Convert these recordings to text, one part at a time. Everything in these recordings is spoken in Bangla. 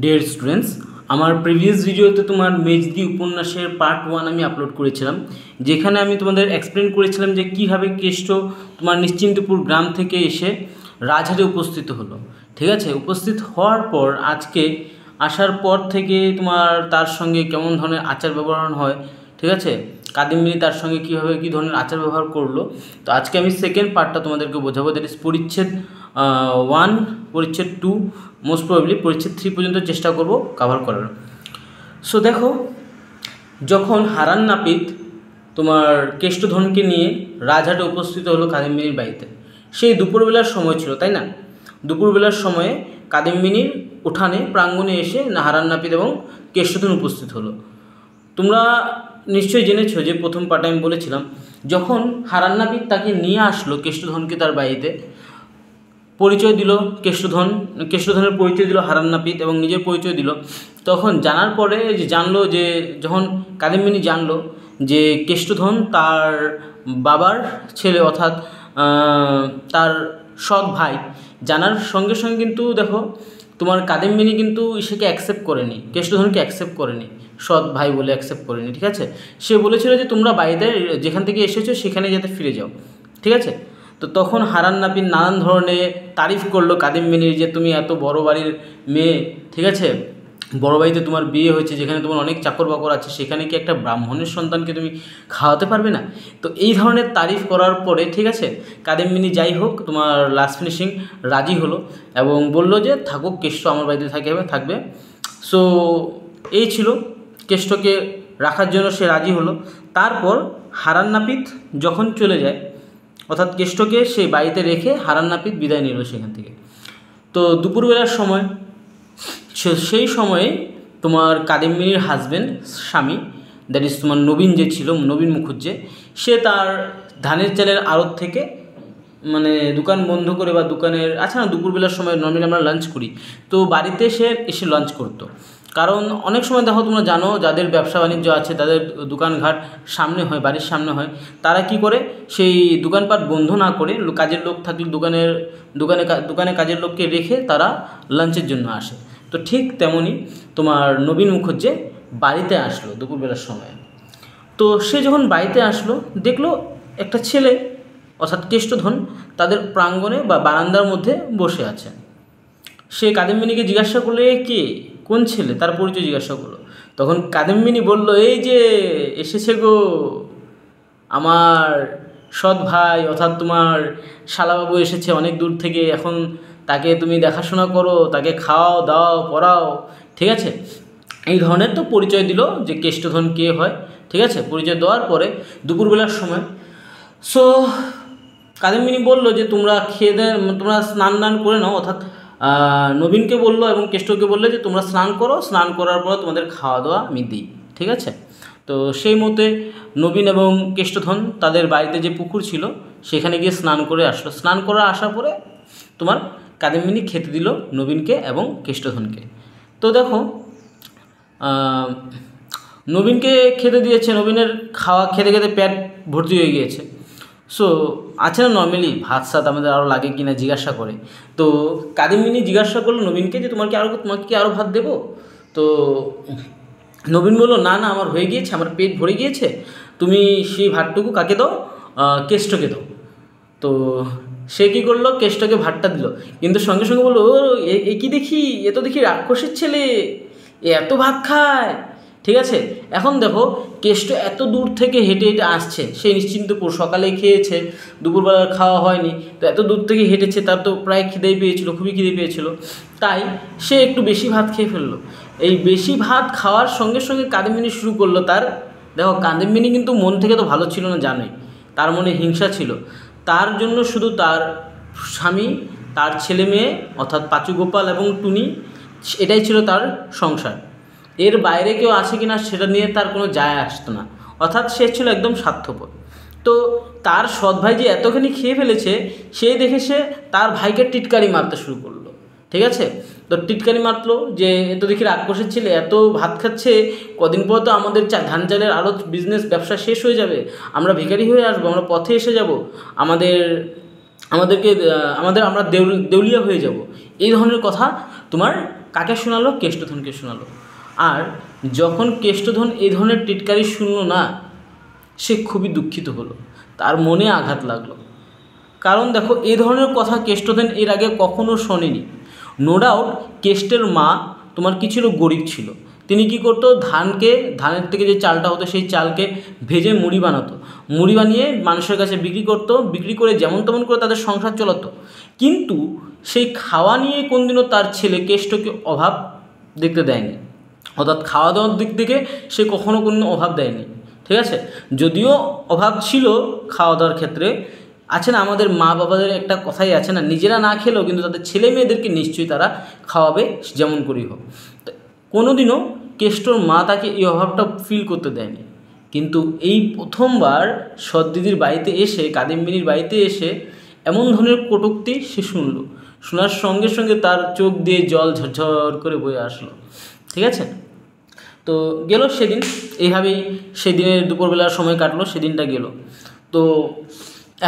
ডিয়ার স্টুডেন্টস, আমার প্রিভিয়াস ভিডিওতে তোমার মেজদি উপন্যাসের পার্ট 1 আমি আপলোড করেছিলাম, যেখানে আমি তোমাদের এক্সপ্লেন করেছিলাম যে কীভাবে কেষ্ট তোমার নিশ্চিন্তপুর গ্রাম থেকে এসে রাজহাটে উপস্থিত হলো। ঠিক আছে, উপস্থিত হওয়ার পর আজকে আসার পর থেকে তোমার তার সঙ্গে কেমন ধরনের আচার ব্যবহার হয়, ঠিক আছে, কাদম্বিনী তার সঙ্গে কীভাবে কী ধরনের আচার ব্যবহার করলো। তো আজকে আমি সেকেন্ড পার্টটা তোমাদেরকে বোঝাবো, দ্যাট ইজ পরিচ্ছেদ 1, পরিচ্ছেদ 2, মোস্ট প্রবাবলি পরিচ্ছেদ 3 পর্যন্ত চেষ্টা করব কভার করার। সো দেখো, যখন হারান নাপিত তোমার কেষ্টধনকে নিয়ে রাজহাটে উপস্থিত হলো কাদম্বিনীর বাড়িতে, সেই দুপুরবেলার সময় ছিল, তাই না? দুপুরবেলার সময়ে কাদম্বিনীর উঠানে প্রাঙ্গণে এসে হারান নাপিত এবং কেষ্টধন উপস্থিত হলো। তোমরা নিশ্চয়ই জেনেছো যে প্রথম পার্টে আমি বলেছিলাম, যখন হারান নাপিত তাকে নিয়ে আসলো কেষ্টধনকে তার বাড়িতে, পরিচয় দিল কেষ্টধনের পরিচয় দিল হারান নাপিত এবং নিজের পরিচয় দিল। তখন জানার পরে জানলো যে, যখন কাদম্বিনী জানলো যে কেষ্টধন তার বাবার ছেলে, অর্থাৎ তার সৎ ভাই, জানার সঙ্গে সঙ্গে কিন্তু দেখো তোমার কাদম্বিনী কিন্তু সেকে অ্যাকসেপ্ট করেনি, কেষ্টধনকে অ্যাকসেপ্ট করেনি, সৎ ভাই বলে অ্যাকসেপ্ট করেনি। ঠিক আছে, সে বলেছিল যে তোমরা বাড়িতে যেখান থেকে এসেছো সেখানে যাতে ফিরে যাও। ঠিক আছে, তো তখন হারান নাপিত নানান ধরনের তারিফ করলো কাদম্বিনীর, যে তুমি এত বড় বাড়ির মেয়ে, ঠিক আছে, বড় বাড়িতে তোমার বিয়ে হয়েছে, যেখানে তোমার অনেক চাকর বাকর আছে, সেখানে কি একটা ব্রাহ্মণের সন্তানকে তুমি খাওয়াতে পারবে না? তো এই ধরনের তারিফ করার পরে, ঠিক আছে, কাদম্বিনী যাই হোক তোমার লাস্ট ফিনিশিং রাজি হলো এবং বলল যে থাকুক, কেষ্ট আমার বাড়িতে থাকবে। সো এই ছিল, কেষ্টকে রাখার জন্য সে রাজি হলো। তারপর হারান নাপিত যখন চলে যায়, অর্থাৎ কেষ্টকে সেই বাড়িতে রেখে হারান নাপিত বিদায় নিল সেখান থেকে। তো দুপুরবেলার সময়, সেই সময়ে তোমার কাদম্বিনীর হাজব্যান্ড, স্বামী, দ্যাট ইজ তোমার নবীন যে ছিল, নবীন মুখুজ্জে, সে তার ধানের চালের আড়ত থেকে মানে দোকান বন্ধ করে, বা দোকানের দুপুরবেলার সময় নর্মালি আমরা লাঞ্চ করি, তো বাড়িতে সে এসে লাঞ্চ করতো। কারণ অনেক সময় দেখো, তোমরা জানো, যাদের ব্যবসা বাণিজ্য আছে, তাদের দোকানঘাট সামনে হয়, বাড়ির সামনে হয়, তারা কি করে, সেই দোকানপাট বন্ধ না করে, কাজের লোক থাকলে দোকানে কাজের লোককে রেখে তারা লাঞ্চের জন্য আসে। তো ঠিক তেমনই তোমার নবীন মুখুজ্জে বাড়িতে আসলো দুপুরবেলার সময়। তো সে যখন বাড়িতে আসলো, দেখলো একটা ছেলে, অর্থাৎ কেষ্টধন, তাদের প্রাঙ্গণে বা বারান্দার মধ্যে বসে আছে। সে কাদম্বিনীকে জিজ্ঞাসা করলে, কে, কোন ছেলে, তার পরিচয় জিজ্ঞাসা করলো। তখন কাদম্বিনী বলল, এই যে এসেছে গো আমার সৎ ভাই, অর্থাৎ তোমার শালাবাবু এসেছে অনেক দূর থেকে, এখন তাকে তুমি দেখাশোনা করো, তাকে খাওয়াও দাও পড়াও। ঠিক আছে, এই ধরনের তো পরিচয় দিল যে কেষ্টধন কে হয়। ঠিক আছে, পরিচয় দেওয়ার পরে দুপুরবেলার সময় সো কাদম্বিনী বলল যে তোমরা তোমরা স্নান করে নাও, অর্থাৎ নবীনকে বললো এবং কেষ্টকে বললো যে তোমরা স্নান করো, স্নান করার পর তোমাদের খাওয়া দাওয়া আমি দিই। ঠিক আছে, তো সেই মতে নবীন এবং কেষ্টধন তাদের বাড়িতে যে পুকুর ছিল সেখানে গিয়ে স্নান করে আসলো। স্নান করে আসার পরে তোমার কাদম্বিনী খেতে দিল নবীনকে এবং কেষ্টধনকে। তো দেখো, নবীনকে খেতে দিয়েছে, নবীনের খাওয়া খেতে খেতে পেট ভর্তি হয়ে গিয়েছে। সো আছে না নর্মালি ভাত সাত আমাদের আরও লাগে কি না জিজ্ঞাসা করে, তো কাদম্বিনী জিজ্ঞাসা করলো নবীনকে যে তোমাকে কি আরও ভাত দেবো? তো নবীন বললো, না না, আমার হয়ে গিয়েছে, আমার পেট ভরে গিয়েছে, তুমি সেই ভাতটুকু কাকে দাও? কেষ্টকে দাও। তো সে কী করলো, কেষ্টকে ভাতটা দিল, কিন্তু সঙ্গে সঙ্গে বললো, ও এ কি দেখি, এ তো দেখি রাক্ষসের ছেলে, এ এত ভাত খায়। ঠিক আছে, এখন দেখো কেষ্ট এত দূর থেকে হেঁটে হেঁটে আসছে, সে নিশ্চিন্তপুর, সকালে খেয়েছে, দুপুরবেলার খাওয়া হয়নি, তো এত দূর থেকে হেঁটেছে, তার তো প্রায় খিদেই পেয়েছিল, খুবই খিদে পেয়েছিল, তাই সে একটু বেশি ভাত খেয়ে ফেললো। এই বেশি ভাত খাওয়ার সঙ্গে সঙ্গে কাদম্বিনী শুরু করলো তার, দেখো কাদম্বিনী কিন্তু মন থেকে তো ভালো ছিল না, জানোই, তার মনে হিংসা ছিল। তার জন্য শুধু তার স্বামী, তার ছেলে মেয়ে, অর্থাৎ পাঁচুগোপাল এবং টুনি, এটাই ছিল তার সংসার। এর বাইরে কেউ আছে কি না সেটা নিয়ে তার কোনো যায় আসতো না, অর্থাৎ সে ছিল একদম স্বার্থপর। তো তার সৎ ভাই যে এতখানি খেয়ে ফেলেছে, সেই দেখে সে তার ভাইকে টিটকারি মারতে শুরু করলো। ঠিক আছে, তো টিটকারি মারলো যে এত দেখি রাক্ষসের ছেলে এত ভাত খাচ্ছে, কদিন পর তো আমাদের ধান চালের আরও বিজনেস ব্যবসা শেষ হয়ে যাবে, আমরা ভিখারি হয়ে আসবো, আমরা পথে এসে যাব, আমরা দেউলিয়া হয়ে যাব। এই ধরনের কথা তোমার কাকে শোনালো? কেষ্টধনকে শোনালো। আর যখন কেষ্টধন এই ধরনের টিটকারি শুনলো না, সে খুবই দুঃখিত হলো, তার মনে আঘাত লাগলো। কারণ দেখো, এই ধরনের কথা কেষ্টধন এর আগে কখনো শোনেনি। নো ডাউট কেষ্টের মা তোমার কি ছিল? গরিব ছিল। তিনি কি করতো? ধানের থেকে যে চালটা হতো সেই চালকে ভেজে মুড়ি বানাতো, মুড়ি বানিয়ে মানুষের কাছে বিক্রি করতো, বিক্রি করে যেমন তেমন করে তাদের সংসার চলাতো। কিন্তু সেই খাওয়া নিয়ে কোনদিনও তার ছেলে কেষ্টকে অভাব দেখতে দেয়নি, অর্থাৎ খাওয়া দাওয়ার দিক থেকে সে কখনো কোনো অভাব দেয়নি। ঠিক আছে, যদিও অভাব ছিল খাওয়া দাওয়ার ক্ষেত্রে, আছে না আমাদের মা বাবাদের একটা কথাই আছে না, নিজেরা না খেলেও কিন্তু তাদের ছেলে মেয়েদেরকে নিশ্চয়ই তারা খাওয়াবে যেমন করেই হোক। কোনোদিনও কেষ্টর মা তাকে এই অভাবটা ফিল করতে দেয়নি। কিন্তু এই প্রথমবার সৎদিদির বাড়িতে এসে, কাদম্বিনীর বাড়িতে এসে এমন ধরনের কটূক্তি সে শুনল। শোনার সঙ্গে সঙ্গে তার চোখ দিয়ে জল ঝরঝর করে বয়ে আসলো। ঠিক আছে, তো গেল সেদিন, এইভাবেই সেদিনের দুপুরবেলার সময় কাটলো, সেদিনটা গেল। তো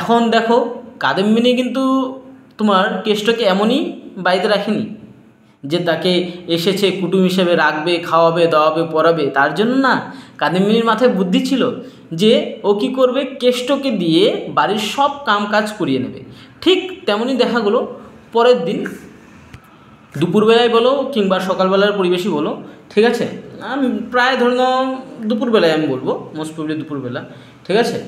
এখন দেখো, কাদম্বিনী কিন্তু তোমার কেষ্টকে এমনই বাড়িতে রাখেনি যে তাকে এসেছে কুটুম হিসেবে রাখবে, খাওয়াবে, দাওয়াবে, পরাবে, তার জন্য না। কাদম্বিনীর মাথায় বুদ্ধি ছিল যে ও কী করবে? কেষ্টকে দিয়ে বাড়ির সব কাম কাজ করিয়ে নেবে। ঠিক তেমনই দেখা গেলো পরের দিন দুপুরবেলায় বলো কিংবা সকালবেলার পরিবেশই বলো, ঠিক আছে, প্রায় ধরে নাও দুপুরবেলায় আমি বলবো, মোস্ট প্রবলি দুপুরবেলা। ঠিক আছে,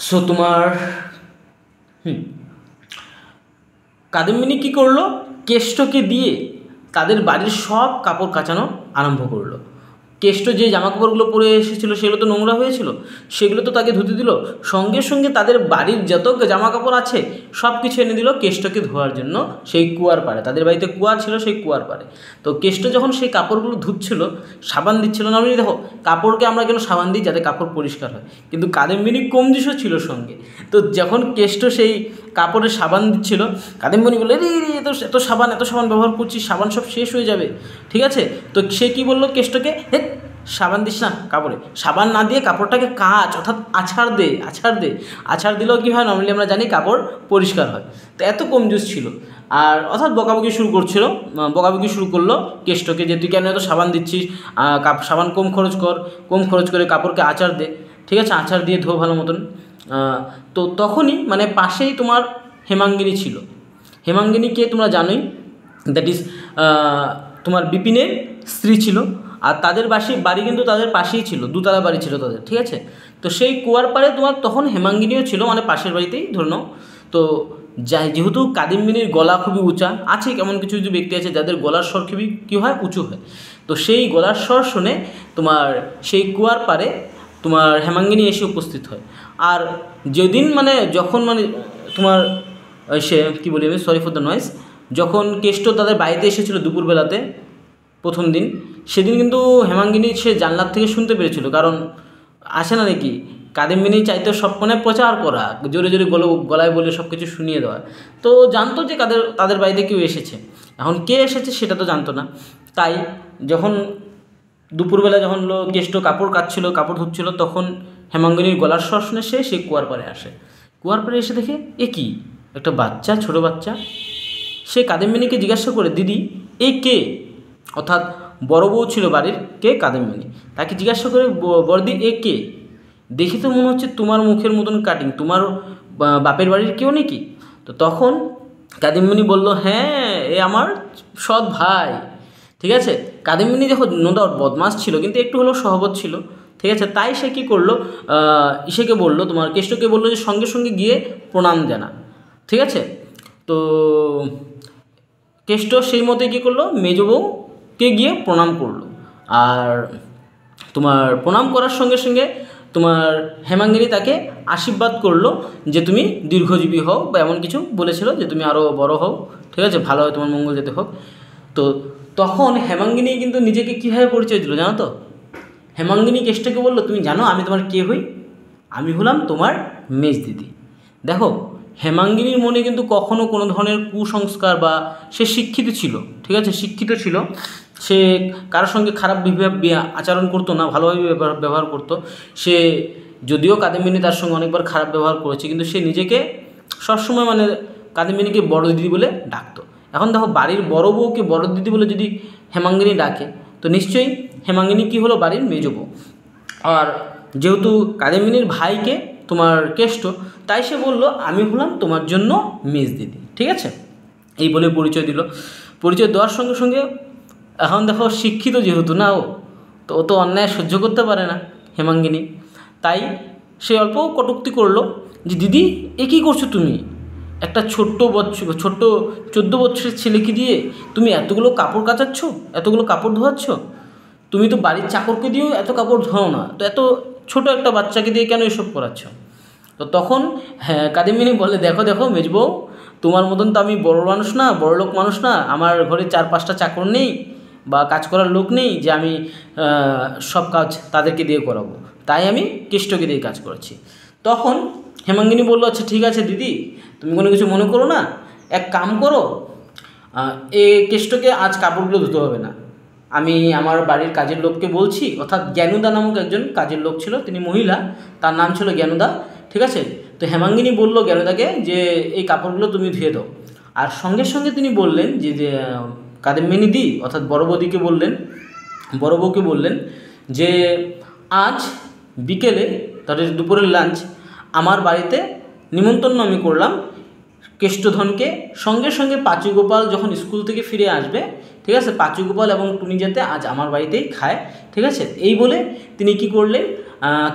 সো তোমার কাদম্বিনী কী করলো? কেষ্টকে দিয়ে তাদের বাড়ির সব কাপড় কাচানো আরম্ভ করলো। কেষ্ট যে জামাকাপড়গুলো পরে এসেছিলো সেগুলো তো নোংরা হয়েছিল, সেগুলো তো তাকে ধুতে দিল। সঙ্গে সঙ্গে তাদের বাড়ির যত জামাকাপড় আছে সব কিছু এনে দিল কেষ্টকে ধোয়ার জন্য সেই কুয়ার পাড়ে। তাদের বাড়িতে কুয়া ছিল, সেই কুয়ার পাড়ে। তো কেষ্ট যখন সেই কাপড়গুলো ধুচ্ছিল, সাবান দিচ্ছিল না। আমি দেখো, কাপড়কে আমরা কেন সাবান দিই? যাতে কাপড় পরিষ্কার হয়। কিন্তু কাদম্বিনী কমজিসও ছিল সঙ্গে। তো যখন কেষ্ট সেই কাপড়ে সাবান দিচ্ছিল, কাদম্বিনী বলে, রে রে এত সাবান ব্যবহার করছিস, সাবান সব শেষ হয়ে যাবে। ঠিক আছে, তো সে কী বললো কেষ্টকে? সাবান দিস না কাপড়ে, সাবান না দিয়ে কাপড়টাকে কাচ, অর্থাৎ আছাড় দে। আছাড় দিলেও কী হয়? নর্মালি আমরা জানি কাপড় পরিষ্কার হয়। তো এত কমজোর ছিল। আর অর্থাৎ বকাবকি শুরু করলো কেষ্টকে, যে তুই কেন এত সাবান দিচ্ছিস, সাবান কম খরচ করে কাপড়কে আছাড় দে। ঠিক আছে, আছাড় দিয়ে ধো ভালো মতন। তো তখনই মানে পাশেই তোমার হেমাঙ্গিনী ছিল। হেমাঙ্গিনীকে তোমরা জানোই, দ্যাট ইজ তোমার বিপিনের স্ত্রী ছিল। আর তাদের বাড়ি কিন্তু তাদের পাশেই ছিল, দোতলা বাড়ি ছিল তাদের। ঠিক আছে, তো সেই কুয়ার পাড়ে তোমার তখন হেমাঙ্গিনীও ছিল, মানে পাশের বাড়িতেই ধরে নাও। তো যেহেতু কাদম্বিনীর গলা খুবই উঁচা, আছে কেমন কিছু কিছু ব্যক্তি আছে যাদের গলার স্বর খুবই কী হয়? উঁচু হয়। তো সেই গলার স্বর শুনে তোমার সেই কুয়ার পাড়ে তোমার হেমাঙ্গিনী এসে উপস্থিত হয়। আর যেদিন যখন তোমার সে কী বলি আমি, সরি ফর দ্য নয়েজ, যখন কেষ্ট তাদের বাড়িতে এসেছিলো দুপুরবেলাতে প্রথম দিন, সেদিন কিন্তু হেমাঙ্গিনী সে জানলার থেকে শুনতে পেরেছিল। কারণ আসে না নাকি, কাদম্বিনী চাইতো সব প্রচার করা, জোরে জোরে গলায় বলে সব কিছু শুনিয়ে দেওয়া। তো জানতো যে তাদের বাড়িতে কেউ এসেছে। এখন কে এসেছে সেটা তো জানতো না। তাই যখন দুপুরবেলা যখন কেষ্ট কাপড় ধুচ্ছিল, তখন হেমাঙ্গিনীর গলার স্বর শুনে সে কুয়ার পাড়ে আসে। কুয়ার পাড়ে এসে দেখে এ কি, একটা বাচ্চা, ছোট বাচ্চা। সে কাদম্বিনীকে জিজ্ঞাসা করে, দিদি এ কে? অর্থাৎ বড় বউ ছিল বাড়ির, কে? কাদম্বিনী। তাকে জিজ্ঞাসা করে, বড়দি এ কে? দেখে তো মনে হচ্ছে তোমার মুখের মতন কাটিং, তোমার বাপের বাড়ির কেউ নাকি? তো তখন কাদম্বিনী বলল, হ্যাঁ, এ আমার সৎ ভাই। ঠিক আছে, কাদম্বিনী দেখো নো ডাউট বদমাস ছিল, কিন্তু একটু হলেও সহবত ছিল। ঠিক আছে, তাই সে কী করলো, ইসেকে বললো, তোমার কেষ্টকে বললো যে সঙ্গে সঙ্গে গিয়ে প্রণাম জানা। ঠিক আছে, তো কেষ্ট সেই মতে কী করলো, মেজ বউকে গিয়ে প্রণাম করলো। আর তোমার প্রণাম করার সঙ্গে সঙ্গে তোমার হেমাঙ্গিনী তাকে আশীর্বাদ করলো যে তুমি দীর্ঘজীবী হও, বা এমন কিছু বলেছিল যে তুমি আরও বড় হও। ঠিক আছে, ভালো হয়, তোমার মঙ্গল যেতে হোক। তো তখন হেমাঙ্গিনী কিন্তু নিজেকে কীভাবে পরিচয় দিল জানো তো? হেমাঙ্গিনী কেষ্টকে বললো, তুমি জানো আমি তোমার কে হই? আমি হলাম তোমার মেজ দিদি। দেখো, হেমাঙ্গিনীর মনে কিন্তু কখনো কোনো ধরনের কুসংস্কার, বা সে শিক্ষিত ছিল। ঠিক আছে, শিক্ষিত ছিল, সে কারোর সঙ্গে খারাপ আচরণ করতো না, ভালোভাবে ব্যবহার করতো। সে যদিও কাদম্বিনী তার সঙ্গে অনেকবার খারাপ ব্যবহার করেছে, কিন্তু সে নিজেকে সবসময় কাদম্বিনীকে বড় দিদি বলে ডাকতো। এখন দেখো বাড়ির বড় বউকে বড় দিদি বলে যদি হেমাঙ্গিনী ডাকে, তো নিশ্চয়ই হেমাঙ্গিনী কী হলো, বাড়ির মেজ বউ। আর যেহেতু কাদম্বিনীর ভাইকে তোমার কেষ্ট, তাই সে বলল আমি হলাম তোমার জন্য মেজ দিদি, ঠিক আছে। এই বলে পরিচয় দিল। পরিচয় দেওয়ার সঙ্গে সঙ্গে এখন দেখো শিক্ষিত যেহেতু না ও, তো ও তো অন্যায় সহ্য করতে পারে না হেমাঙ্গিনী, তাই সে অল্প কটূক্তি করলো যে দিদি এ কী করছো তুমি, একটা ছোট্ট 14 বছরের ছেলেকে দিয়ে তুমি এতগুলো কাপড় কাচাচ্ছ, এতগুলো কাপড় ধোয়াচ্ছ, তুমি তো বাড়ির চাকরকে দিয়েও এত কাপড় ধোও না, তো এত ছোট একটা বাচ্চাকে দিয়ে কেন এসব করাচ্ছ। তো তখন হ্যাঁ কাদম্বিনী বলে দেখো দেখো মেজবউ, তোমার মতন তো আমি বড় মানুষ না, বড়লোক মানুষ না, আমার ঘরে 4-5টা চাকর নেই বা কাজ করার লোক নেই যে আমি সব কাজ তাদেরকে দিয়ে করাবো, তাই আমি কেষ্টকে দিয়ে কাজ করাচ্ছি। তখন হেমাঙ্গিনী বললো আচ্ছা ঠিক আছে দিদি, তুমি কোনো কিছু মনে করো না, এক কাম করো, এ কেষ্টকে আজ কাপড়গুলো ধুতে হবে না, আমি আমার বাড়ির কাজের লোককে বলছি, অর্থাৎ জ্ঞানুদা নামক একজন কাজের লোক ছিল, তিনি মহিলা, তার নাম ছিল জ্ঞানুদা, ঠিক আছে। তো হেমাঙ্গিনী বলল জ্ঞানুদাকে যে এই কাপড়গুলো তুমি ধুয়ে দাও। আর সঙ্গে সঙ্গে তিনি বললেন যে কাদম্বিনী দি অর্থাৎ বড় বৌদিকে বললেন, বড় বউকে বললেন যে আজ বিকেলে তাদের দুপুরের লাঞ্চ আমার বাড়িতে নিমন্ত্রণ আমি করলাম কেষ্টধনকে, সঙ্গে সঙ্গে পাঁচুগোপাল যখন স্কুল থেকে ফিরে আসবে, ঠিক আছে, পাঁচুগোপাল এবং টুনি যাতে আজ আমার বাড়িতেই খায়, ঠিক আছে। এই বলে তিনি কি করলেন,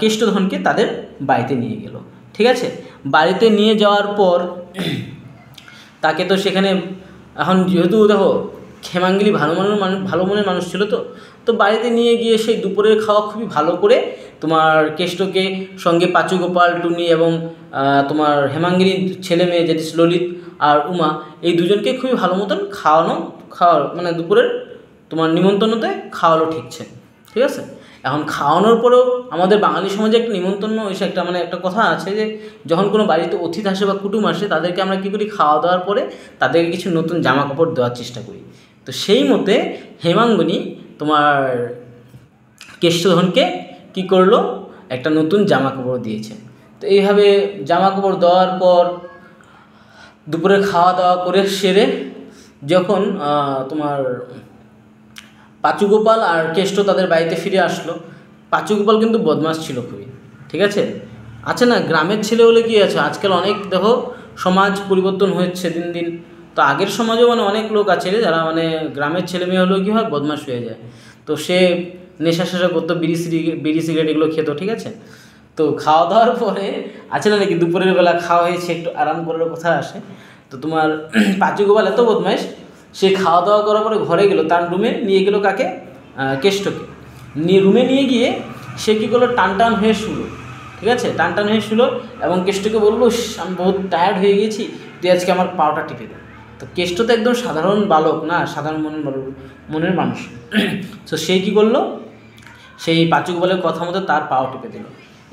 কেষ্টধনকে তাদের বাড়িতে নিয়ে গেল, ঠিক আছে। বাড়িতে নিয়ে যাওয়ার পর তাকে তো সেখানে, এখন যেহেতু দেখো হেমাঙ্গিনী ভালো মনের মানুষ ছিল, তো বাড়িতে নিয়ে গিয়ে সেই দুপুরের খাওয়া খুবই ভালো করে তোমার কেষ্টকে সঙ্গে পাঁচুগোপাল, টুনি এবং তোমার হেমাঙ্গিনীর ছেলে মেয়ে যেটি ললিত আর উমা, এই দুজনকে খুবই ভালো মতন খাওয়ানো মানে দুপুরের তোমার নিমন্ত্রণতে খাওয়ালো, ঠিক আছে। এখন খাওয়ানোর পরেও আমাদের বাঙালি সমাজে একটা নিমন্ত্রণ এসে একটা মানে একটা কথা আছে যে যখন কোনো বাড়িতে অতিথি আসে বা কুটুম আসে, তাদেরকে আমরা কী করি, খাওয়া দাওয়ার পরে তাদেরকে কিছু নতুন জামা কাপড় দেওয়ার চেষ্টা করি। তো সেই মতে হেমাঙ্গিনী তোমার কেষ্টধনকে কী করলো, একটা নতুন জামা কাপড় দিয়েছে। তো এইভাবে জামা কাপড় দেওয়ার পর দুপুরে খাওয়া দাওয়া করে সেরে যখন তোমার পাঁচুগোপাল আর কেষ্ট তাদের বাড়িতে ফিরে আসলো, পাঁচুগোপাল কিন্তু বদমাশ ছিল খুবই, ঠিক আছে। আচ্ছা না, গ্রামের ছেলে হলে কী আছে, আজকাল অনেক দেখো সমাজ পরিবর্তন হচ্ছে দিন দিন, তো আগের সমাজেও মানে অনেক লোক আছে যারা মানে গ্রামের ছেলে মেয়ে হলেও কী হয়, বদমাশ হয়ে যায়। তো সে নেশা শেষা করতো, বিড়ি সিগারেট এগুলো খেত, ঠিক আছে। তো খাওয়া দাওয়ার পরে আছে না নাকি দুপুরের বেলা খাওয়া হয়েছে, একটু আরাম করার কথা আসে, তো তোমার পাঁচুগোপাল এত বদমাইশ, সে খাওয়া দাওয়া করার পরে ঘরে গেল, তার রুমে নিয়ে গেল কাকে, কেষ্টকে রুমে নিয়ে গিয়ে সে কী করলো, টান হয়ে শুলো, ঠিক আছে, টান হয়ে শুলো এবং কেষ্টকে বললো আমি বহুত টায়ার্ড হয়ে গেছি, তুই আজকে আমার পাওটা টিপে দে। তো কেষ্ট তো একদম সাধারণ বালক না, সাধারণ মনের মানুষ। তো সে কী করলো, সেই পাঁচুগোপালের কথা মতো তার পাও টিপে দিল।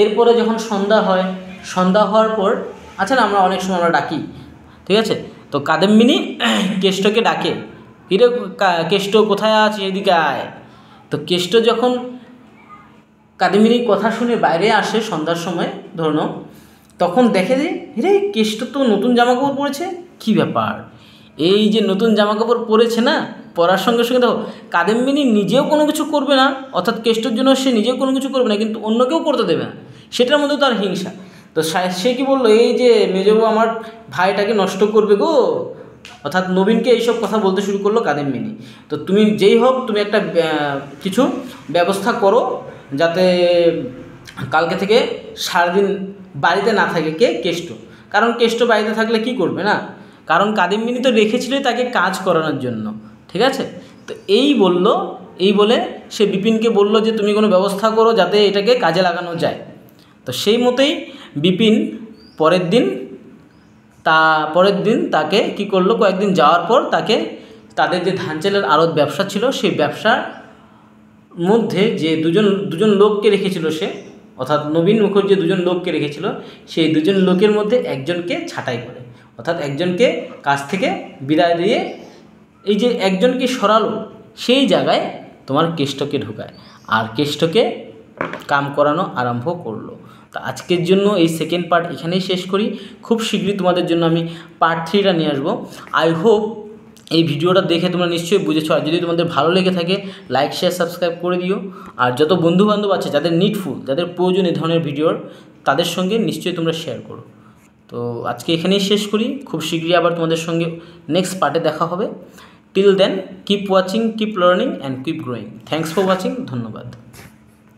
এরপরে যখন সন্ধ্যা হয়, সন্ধ্যা হওয়ার পর আচ্ছা না, আমরা অনেক সময় আমরা ডাকি, ঠিক আছে। তো কাদম্বিনী কেষ্টকে ডাকে, হিরে কেষ্ট কোথায় আছে, এদিকে আয়। তো কেষ্ট যখন কাদম্বিনীর কথা শুনে বাইরে আসে সন্ধ্যার সময় ধরুন, তখন দেখে যে হিরে কেষ্ট তো নতুন জামাকাপড় পরেছে, কী ব্যাপার, এই যে নতুন জামাকাপড় পরেছে না, পরার সঙ্গে সঙ্গে দেখো কাদম্বিনী নিজেও কোনো কিছু করবে না, অর্থাৎ কেষ্টর জন্য সে নিজেও কোনো কিছু করবে না, কিন্তু অন্যকেও করতে দেবে না, সেটার মধ্যেও তার হিংসা। তো সে কি বললো, এই যে মেজবউ আমার ভাইটাকে নষ্ট করবে গো, অর্থাৎ নবীনকে এইসব কথা বলতে শুরু করলো কাদম্বিনী। তো তুমি যেই হোক, তুমি একটা কিছু ব্যবস্থা করো যাতে কালকে থেকে সারাদিন বাড়িতে না থাকে কে, কেষ্ট। কারণ কেষ্ট বাড়িতে থাকলে কি করবে না, কারণ কাদম্বিনী তো রেখেছিলই তাকে কাজ করানোর জন্য, ঠিক আছে। তো এই বলে সে বিপিনকে বলল যে তুমি কোনো ব্যবস্থা করো যাতে এটাকে কাজে লাগানো যায়। তো সেই মতেই বিপিন পরের দিন তাকে কি করলো, কয়েকদিন যাওয়ার পর তাকে তাদের যে ধান চালের আড়ত ব্যবসা ছিল, সেই ব্যবসার মধ্যে যে দুজন লোককে রেখেছিল সে, অর্থাৎ নবীন মুখর্জি যে দুজন লোককে রেখেছিল, সেই দুজন লোকের মধ্যে একজনকে ছাঁটাই করে, অর্থাৎ একজনকে কাজ থেকে বিদায় দিয়ে এই যে একজনকে সরালো, সেই জায়গায় তোমার কেষ্টকে ঢোকায় আর কেষ্টকে কাম করানো আরম্ভ করলো। তো আজকের জন্য এই সেকেন্ড পার্ট এখানেই শেষ করি। খুব শীঘ্রই তোমাদের জন্য আমি পার্ট 3টা নিয়ে আসবো। আই হোপ এই ভিডিওটা দেখে তোমরা নিশ্চয়ই বুঝেছো। আর যদি তোমাদের ভালো লেগে থাকে লাইক শেয়ার সাবস্ক্রাইব করে দিও। আর যত বন্ধুবান্ধব আছে যাদের নিডফুল, যাদের প্রয়োজন এই ধরনের ভিডিওর, তাদের সঙ্গে নিশ্চয়ই তোমরা শেয়ার করো। তো আজকে এখানেই শেষ করি, খুব শীঘ্রই আবার তোমাদের সঙ্গে নেক্সট পার্টে দেখা হবে। Till then keep watching, keep learning and keep growing. Thanks for watching, ধন্যবাদ।